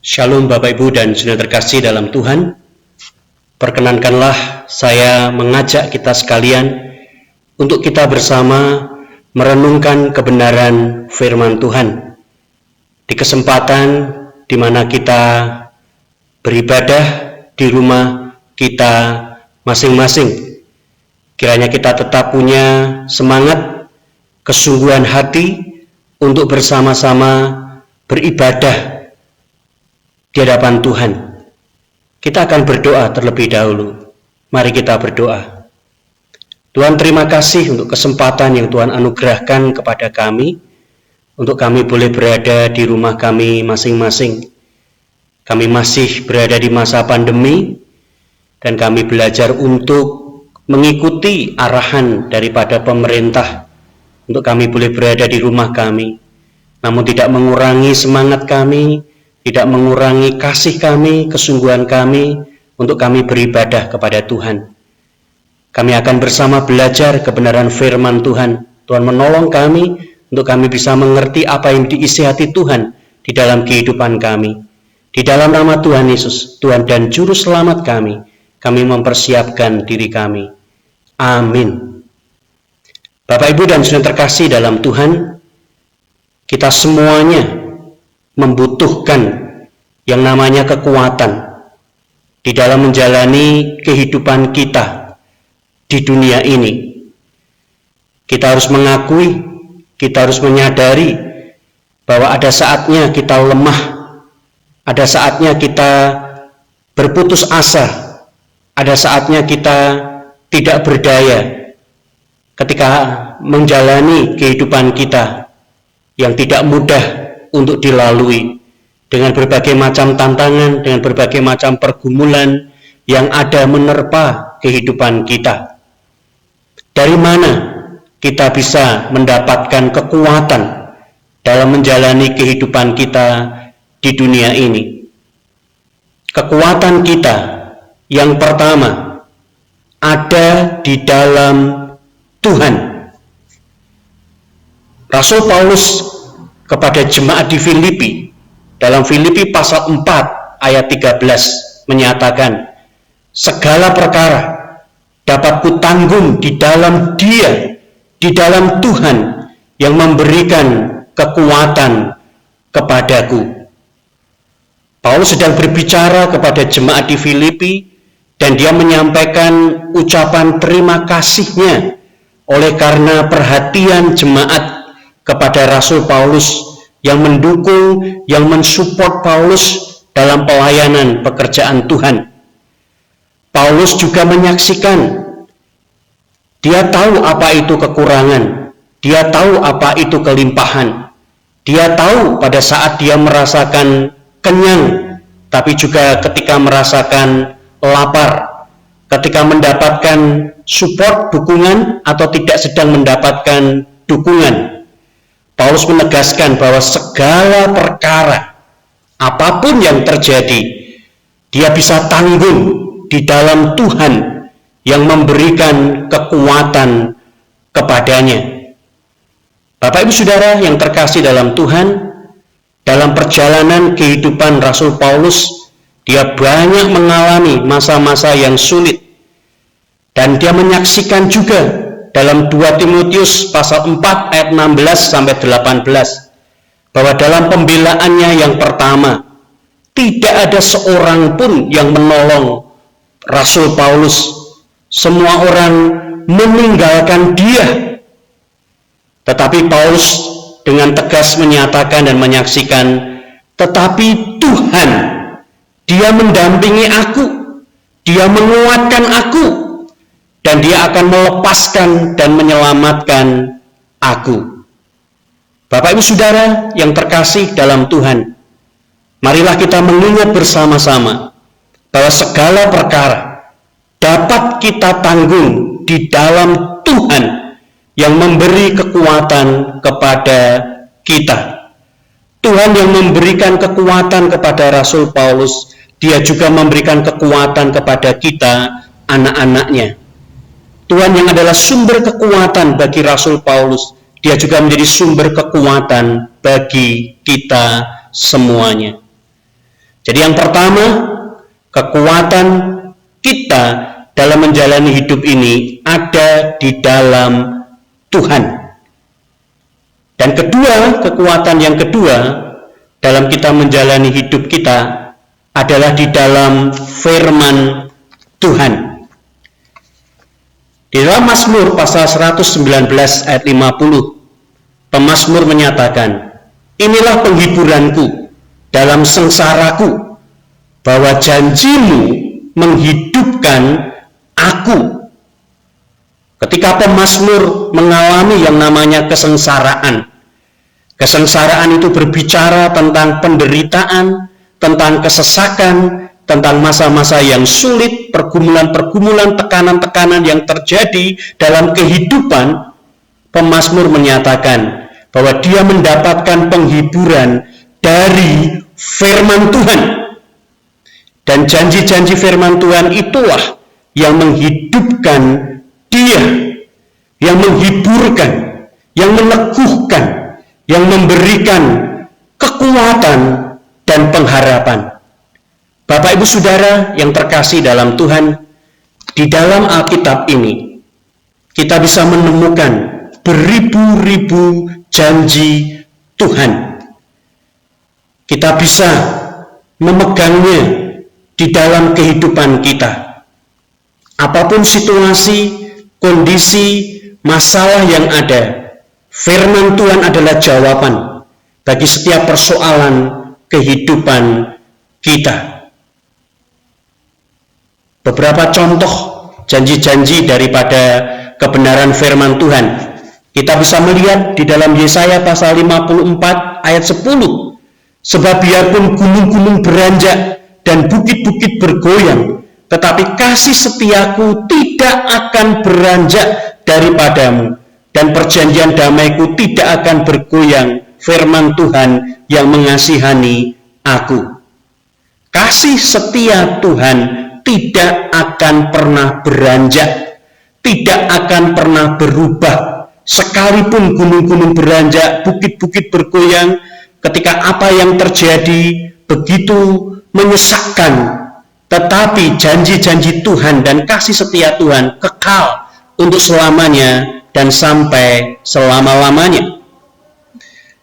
Shalom Bapak Ibu dan saudara terkasih dalam Tuhan. Perkenankanlah saya mengajak kita sekalian untuk kita bersama merenungkan kebenaran firman Tuhan. Di kesempatan di mana kita beribadah di rumah kita masing-masing. Kiranya kita tetap punya semangat, kesungguhan hati untuk bersama-sama beribadah di hadapan Tuhan. Kita akan berdoa terlebih dahulu. Mari kita berdoa. Tuhan, terima kasih untuk kesempatan yang Tuhan anugerahkan kepada kami, untuk kami boleh berada di rumah kami masing-masing. Kami masih berada di masa pandemi, dan kami belajar untuk mengikuti arahan daripada pemerintah, untuk kami boleh berada di rumah kami, namun tidak mengurangi semangat kami, tidak mengurangi kasih kami, kesungguhan kami untuk kami beribadah kepada Tuhan. Kami akan bersama belajar kebenaran firman Tuhan. Tuhan menolong kami untuk kami bisa mengerti apa yang diisi hati Tuhan di dalam kehidupan kami. Di dalam nama Tuhan Yesus, Tuhan dan Juru Selamat kami mempersiapkan diri kami. Amin. Bapak, Ibu, dan saudara terkasih dalam Tuhan, kita semuanya membutuhkan yang namanya kekuatan di dalam menjalani kehidupan kita di dunia ini. Kita harus mengakui, kita harus menyadari bahwa ada saatnya kita lemah, ada saatnya kita berputus asa, ada saatnya kita tidak berdaya ketika menjalani kehidupan kita yang tidak mudah untuk dilalui, dengan berbagai macam tantangan, dengan berbagai macam pergumulan yang ada menerpa kehidupan kita. Dari mana kita bisa mendapatkan kekuatan dalam menjalani kehidupan kita di dunia ini? Kekuatan kita yang pertama ada di dalam Tuhan. Rasul Paulus kepada jemaat di Filipi, dalam Filipi pasal 4 ayat 13 menyatakan, segala perkara dapat kutanggung di dalam Dia, di dalam Tuhan yang memberikan kekuatan kepadaku. Paulus sedang berbicara kepada jemaat di Filipi, dan dia menyampaikan ucapan terima kasihnya oleh karena perhatian jemaat kepada Rasul Paulus yang mendukung, yang mensupport Paulus dalam pelayanan pekerjaan Tuhan. Paulus juga menyaksikan, dia tahu apa itu kekurangan, dia tahu apa itu kelimpahan, dia tahu pada saat dia merasakan kenyang, tapi juga ketika merasakan lapar, ketika mendapatkan support, dukungan, atau tidak sedang mendapatkan dukungan. Paulus menegaskan bahwa segala perkara, apapun yang terjadi, dia bisa tanggung di dalam Tuhan yang memberikan kekuatan kepadanya. Bapak, Ibu, Saudara yang terkasih dalam Tuhan, dalam perjalanan kehidupan Rasul Paulus, dia banyak mengalami masa-masa yang sulit, dan dia menyaksikan juga dalam 2 Timotius pasal 4 ayat 16 sampai 18 bahwa dalam pembelaannya yang pertama tidak ada seorang pun yang menolong Rasul Paulus. Semua orang meninggalkan dia. Tetapi Paulus dengan tegas menyatakan dan menyaksikan, tetapi Tuhan, Dia mendampingi aku, Dia menguatkan aku, dan Dia akan melepaskan dan menyelamatkan aku. Bapak, Ibu, Saudara yang terkasih dalam Tuhan, marilah kita mengingat bersama-sama bahwa segala perkara dapat kita tanggung di dalam Tuhan yang memberi kekuatan kepada kita. Tuhan yang memberikan kekuatan kepada Rasul Paulus, Dia juga memberikan kekuatan kepada kita, anak-anaknya. Tuhan yang adalah sumber kekuatan bagi Rasul Paulus, Dia juga menjadi sumber kekuatan bagi kita semuanya. Jadi yang pertama, kekuatan kita dalam menjalani hidup ini ada di dalam Tuhan. Dan kedua, kekuatan yang kedua dalam kita menjalani hidup kita adalah di dalam firman Tuhan. Di dalam Mazmur pasal 119 ayat 50, pemazmur menyatakan, inilah penghiburanku dalam sengsaraku, bahwa janjimu menghidupkan aku. Ketika pemazmur mengalami yang namanya kesengsaraan, kesengsaraan itu berbicara tentang penderitaan, tentang kesesakan, tentang masa-masa yang sulit, pergumulan-pergumulan, tekanan-tekanan yang terjadi dalam kehidupan. Pemazmur menyatakan bahwa dia mendapatkan penghiburan dari firman Tuhan. Dan janji-janji firman Tuhan itulah yang menghidupkan dia, yang menghiburkan, yang meneguhkan, yang memberikan kekuatan dan pengharapan. Bapak Ibu Saudara yang terkasih dalam Tuhan, di dalam Alkitab ini kita bisa menemukan beribu-ribu janji Tuhan. Kita bisa memegangnya di dalam kehidupan kita. Apapun situasi, kondisi, masalah yang ada, firman Tuhan adalah jawaban bagi setiap persoalan kehidupan kita. Beberapa contoh janji-janji daripada kebenaran firman Tuhan kita bisa melihat di dalam Yesaya pasal 54 ayat 10. Sebab biarpun gunung-gunung beranjak dan bukit-bukit bergoyang, tetapi kasih setiaku tidak akan beranjak daripadamu, dan perjanjian damaiku tidak akan bergoyang, firman Tuhan yang mengasihani aku. Kasih setia Tuhan tidak akan pernah beranjak, tidak akan pernah berubah. Sekalipun gunung-gunung beranjak, bukit-bukit bergoyang, ketika apa yang terjadi begitu menyesakkan, tetapi janji-janji Tuhan dan kasih setia Tuhan kekal untuk selamanya dan sampai selama-lamanya.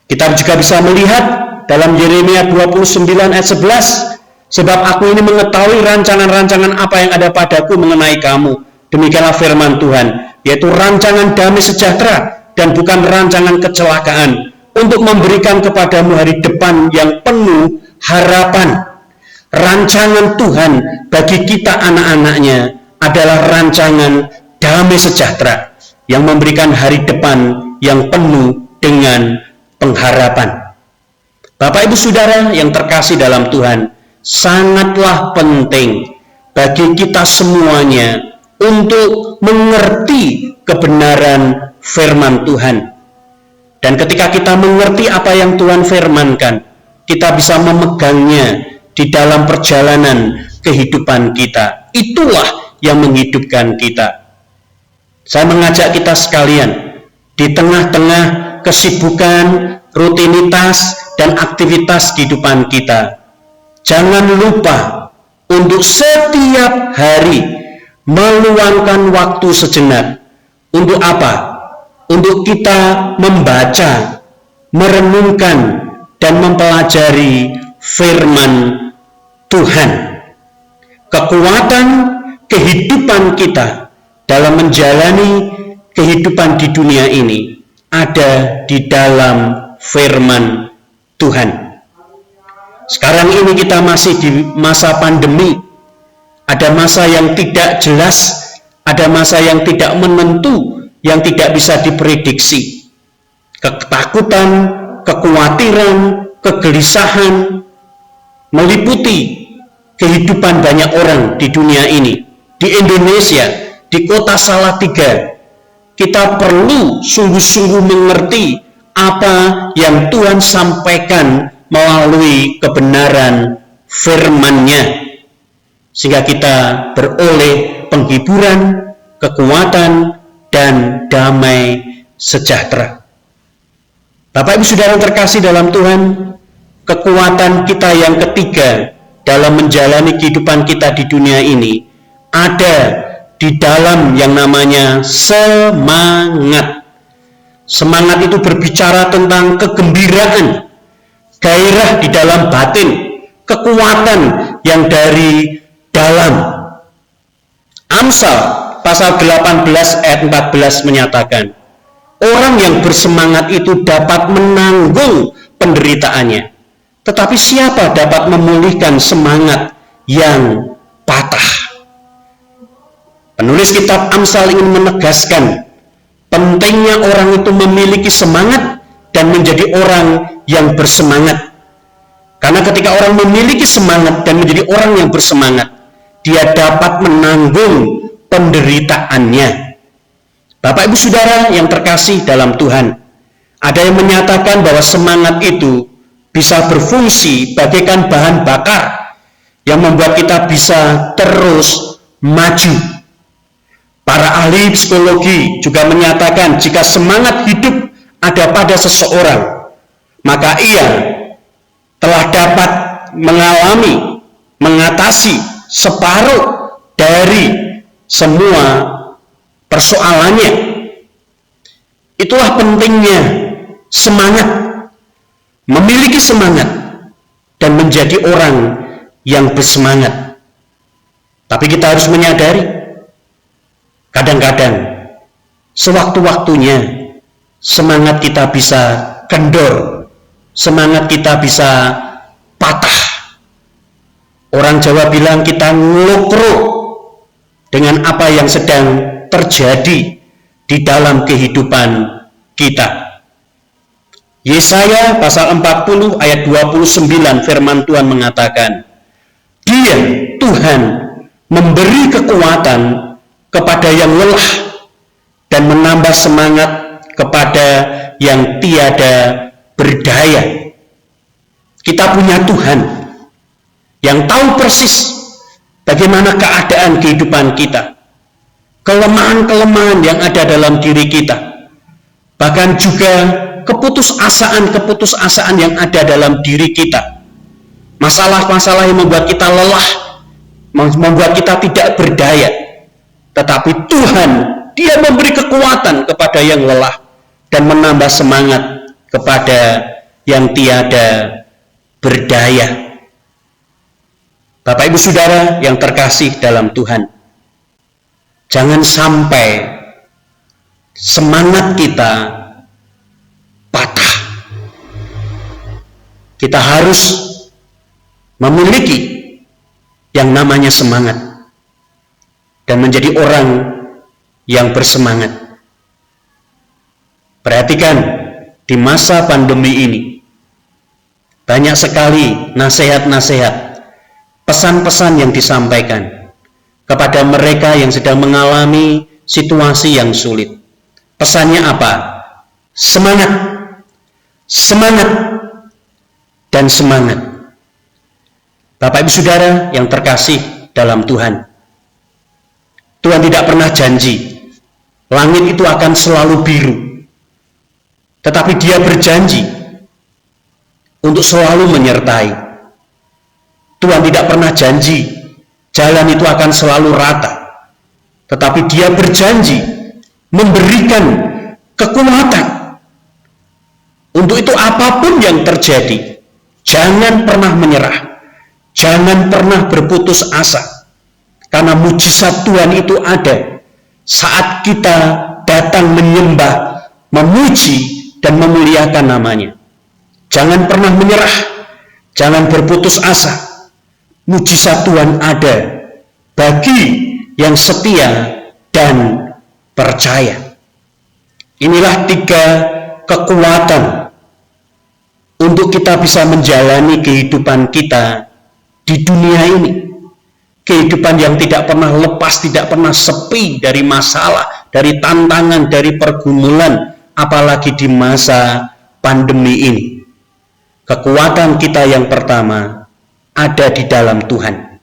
Kita juga bisa melihat dalam Yeremia 29 ayat 11, sebab aku ini mengetahui rancangan-rancangan apa yang ada padaku mengenai kamu. Demikianlah firman Tuhan, yaitu rancangan damai sejahtera dan bukan rancangan kecelakaan, untuk memberikan kepadamu hari depan yang penuh harapan. Rancangan Tuhan bagi kita anak-anaknya adalah rancangan damai sejahtera yang memberikan hari depan yang penuh dengan pengharapan. Bapak Ibu Saudara yang terkasih dalam Tuhan, sangatlah penting bagi kita semuanya untuk mengerti kebenaran firman Tuhan. Dan ketika kita mengerti apa yang Tuhan firmankan, kita bisa memegangnya di dalam perjalanan kehidupan kita. Itulah yang menghidupkan kita. Saya mengajak kita sekalian, di tengah-tengah kesibukan, rutinitas, dan aktivitas kehidupan kita, jangan lupa untuk setiap hari meluangkan waktu sejenak. Untuk apa? Untuk kita membaca, merenungkan, dan mempelajari firman Tuhan. Kekuatan kehidupan kita dalam menjalani kehidupan di dunia ini ada di dalam firman Tuhan. Sekarang ini kita masih di masa pandemi. Ada masa yang tidak jelas, ada masa yang tidak menentu, yang tidak bisa diprediksi. Ketakutan, kekhawatiran, kegelisahan meliputi kehidupan banyak orang di dunia ini. Di Indonesia, di kota Salatiga, kita perlu sungguh-sungguh mengerti apa yang Tuhan sampaikan melalui kebenaran firman-Nya, sehingga kita beroleh penghiburan, kekuatan, dan damai sejahtera. Bapak Ibu Saudara terkasih dalam Tuhan, kekuatan kita yang ketiga dalam menjalani kehidupan kita di dunia ini ada di dalam yang namanya semangat. Semangat itu berbicara tentang kegembiraan, gairah di dalam batin, kekuatan yang dari dalam. Amsal pasal 18 ayat 14 menyatakan, orang yang bersemangat itu dapat menanggung penderitaannya, tetapi siapa dapat memulihkan semangat yang patah? Penulis kitab Amsal ingin menegaskan pentingnya orang itu memiliki semangat dan menjadi orang yang bersemangat. Karena ketika orang memiliki semangat dan menjadi orang yang bersemangat, dia dapat menanggung penderitaannya. Bapak Ibu Saudara yang terkasih dalam Tuhan, ada yang menyatakan bahwa semangat itu bisa berfungsi bagaikan bahan bakar yang membuat kita bisa terus maju. Para ahli psikologi juga menyatakan jika semangat hidup ada pada seseorang, maka ia telah dapat mengatasi separuh dari semua persoalannya. Itulah pentingnya semangat, memiliki semangat dan menjadi orang yang bersemangat. Tapi kita harus menyadari, kadang-kadang sewaktu-waktunya semangat kita bisa kendor, semangat kita bisa patah. Orang Jawa bilang kita ngelokro dengan apa yang sedang terjadi di dalam kehidupan kita. Yesaya pasal 40 ayat 29 firman Tuhan mengatakan, Dia, Tuhan, memberi kekuatan kepada yang lelah dan menambah semangat kepada yang tiada berdaya. Kita punya Tuhan yang tahu persis bagaimana keadaan kehidupan kita, kelemahan-kelemahan yang ada dalam diri kita, bahkan juga keputusasaan yang ada dalam diri kita, masalah-masalah yang membuat kita lelah, membuat kita tidak berdaya. Tetapi Tuhan, Dia memberi kekuatan kepada yang lelah dan menambah semangat kepada yang tiada berdaya. Bapak Ibu Saudara yang terkasih dalam Tuhan, jangan sampai semangat kita patah. Kita harus memiliki yang namanya semangat dan menjadi orang yang bersemangat. Perhatikan, di masa pandemi ini banyak sekali nasihat-nasihat, pesan-pesan yang disampaikan kepada mereka yang sedang mengalami situasi yang sulit. Pesannya apa? Semangat, semangat, dan semangat. Bapak Ibu Saudara yang terkasih dalam Tuhan, Tuhan tidak pernah janji langit itu akan selalu biru, tetapi Dia berjanji untuk selalu menyertai. Tuhan tidak pernah janji jalan itu akan selalu rata, tetapi Dia berjanji memberikan kekuatan. Untuk itu apapun yang terjadi, jangan pernah menyerah, jangan pernah berputus asa. Karena mujizat Tuhan itu ada saat kita datang menyembah, memuji, dan memuliakan namanya. Jangan pernah menyerah, jangan berputus asa. Mujizat Tuhan ada bagi yang setia dan percaya. Inilah 3 kekuatan untuk kita bisa menjalani kehidupan kita di dunia ini. Kehidupan yang tidak pernah lepas, tidak pernah sepi dari masalah, dari tantangan, dari pergumulan, apalagi di masa pandemi ini. Kekuatan kita yang pertama ada di dalam Tuhan.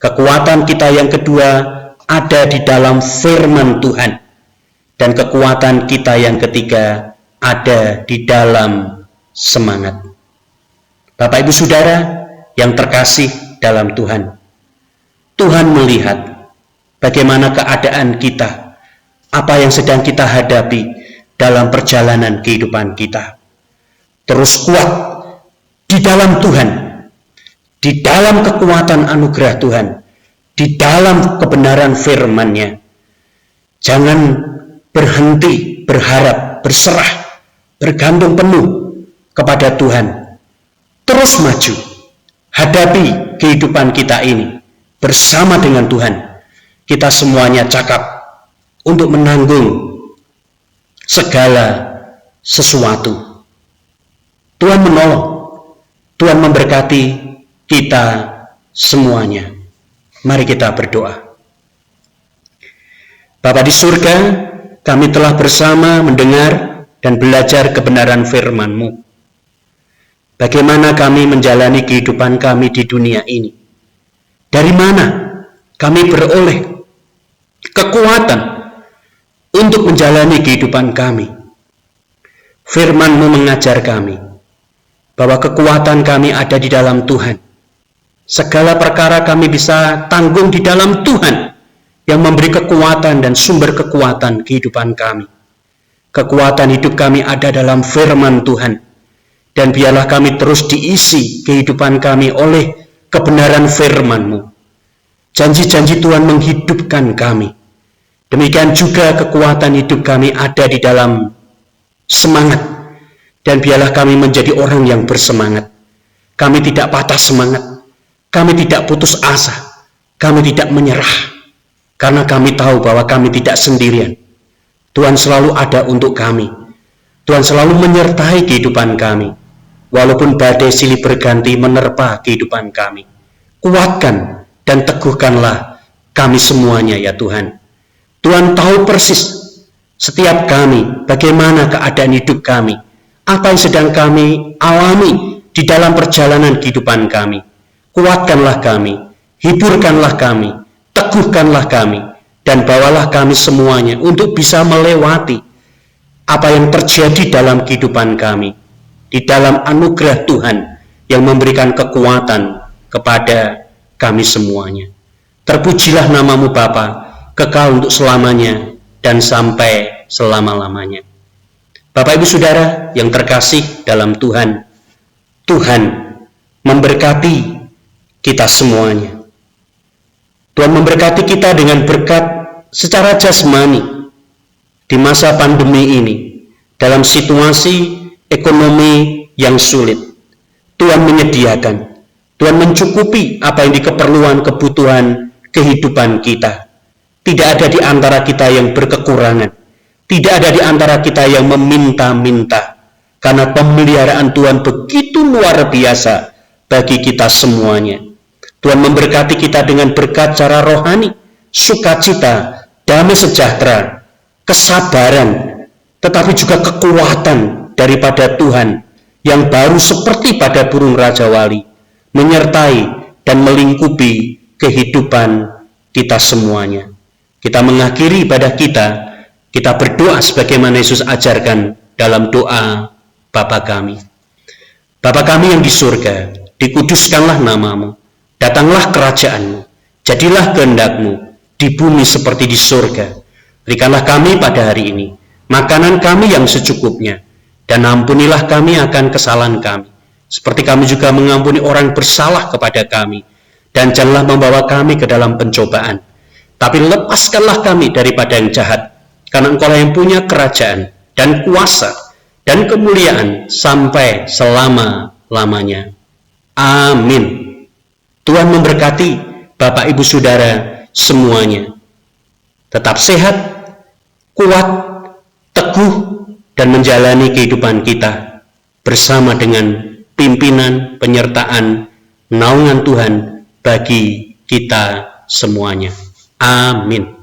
Kekuatan kita yang kedua ada di dalam firman Tuhan. Dan kekuatan kita yang ketiga ada di dalam semangat. Bapak Ibu Saudara yang terkasih dalam Tuhan. Tuhan melihat bagaimana keadaan kita, apa yang sedang kita hadapi dalam perjalanan kehidupan kita. Terus kuat di dalam Tuhan, di dalam kekuatan anugerah Tuhan, di dalam kebenaran firman-Nya. Jangan berhenti berharap, berserah, bergantung penuh kepada Tuhan. Terus maju, hadapi kehidupan kita ini bersama dengan Tuhan. Kita semuanya cakap untuk menanggung segala sesuatu. Tuhan menolong, Tuhan memberkati kita semuanya. Mari kita berdoa. Bapa di surga, kami telah bersama mendengar dan belajar kebenaran firman-Mu. Bagaimana kami menjalani kehidupan kami di dunia ini? Dari mana kami beroleh kekuatan untuk menjalani kehidupan kami? Firman-Mu mengajar kami bahwa kekuatan kami ada di dalam Tuhan. Segala perkara kami bisa tanggung di dalam Tuhan yang memberi kekuatan dan sumber kekuatan kehidupan kami. Kekuatan hidup kami ada dalam firman Tuhan. Dan biarlah kami terus diisi kehidupan kami oleh kebenaran firman-Mu. Janji-janji Tuhan menghidupkan kami. Demikian juga kekuatan hidup kami ada di dalam semangat. Dan biarlah kami menjadi orang yang bersemangat. Kami tidak patah semangat. Kami tidak putus asa. Kami tidak menyerah. Karena kami tahu bahwa kami tidak sendirian. Tuhan selalu ada untuk kami. Tuhan selalu menyertai kehidupan kami. Walaupun badai silih berganti menerpa kehidupan kami. Kuatkan dan teguhkanlah kami semuanya ya Tuhan. Tuhan tahu persis setiap kami, bagaimana keadaan hidup kami. Apa yang sedang kami alami di dalam perjalanan kehidupan kami. Kuatkanlah kami, hiburkanlah kami, teguhkanlah kami, dan bawalah kami semuanya untuk bisa melewati apa yang terjadi dalam kehidupan kami, di dalam anugerah Tuhan yang memberikan kekuatan kepada kami semuanya. Terpujilah nama-Mu Bapa, kekal untuk selamanya dan sampai selama-lamanya. Bapak Ibu Saudara yang terkasih dalam Tuhan, Tuhan memberkati kita semuanya. Tuhan memberkati kita dengan berkat secara jasmani di masa pandemi ini, dalam situasi ekonomi yang sulit. Tuhan menyediakan, Tuhan mencukupi apa yang keperluan kebutuhan kehidupan kita. Tidak ada di antara kita yang berkekurangan, tidak ada di antara kita yang meminta-minta, karena pemeliharaan Tuhan begitu luar biasa bagi kita semuanya. Tuhan memberkati kita dengan berkat secara rohani, sukacita, damai sejahtera, kesabaran, tetapi juga kekuatan daripada Tuhan yang baru seperti pada burung Raja Wali, menyertai dan melingkupi kehidupan kita semuanya. Kita mengakhiri ibadah kita berdoa sebagaimana Yesus ajarkan dalam doa Bapa kami. Bapa kami yang di surga, dikuduskanlah nama-Mu. Datanglah kerajaan-Mu, jadilah kehendak-Mu di bumi seperti di surga. Berikanlah kami pada hari ini makanan kami yang secukupnya, dan ampunilah kami akan kesalahan kami, seperti kami juga mengampuni orang bersalah kepada kami. Dan janganlah membawa kami ke dalam pencobaan, tapi lepaskanlah kami daripada yang jahat, karena Engkau yang punya kerajaan dan kuasa dan kemuliaan sampai selama-lamanya. Amin. Tuhan memberkati Bapak Ibu Saudara semuanya. Tetap sehat, kuat, teguh, dan menjalani kehidupan kita bersama dengan pimpinan, penyertaan, naungan Tuhan bagi kita semuanya. Amin.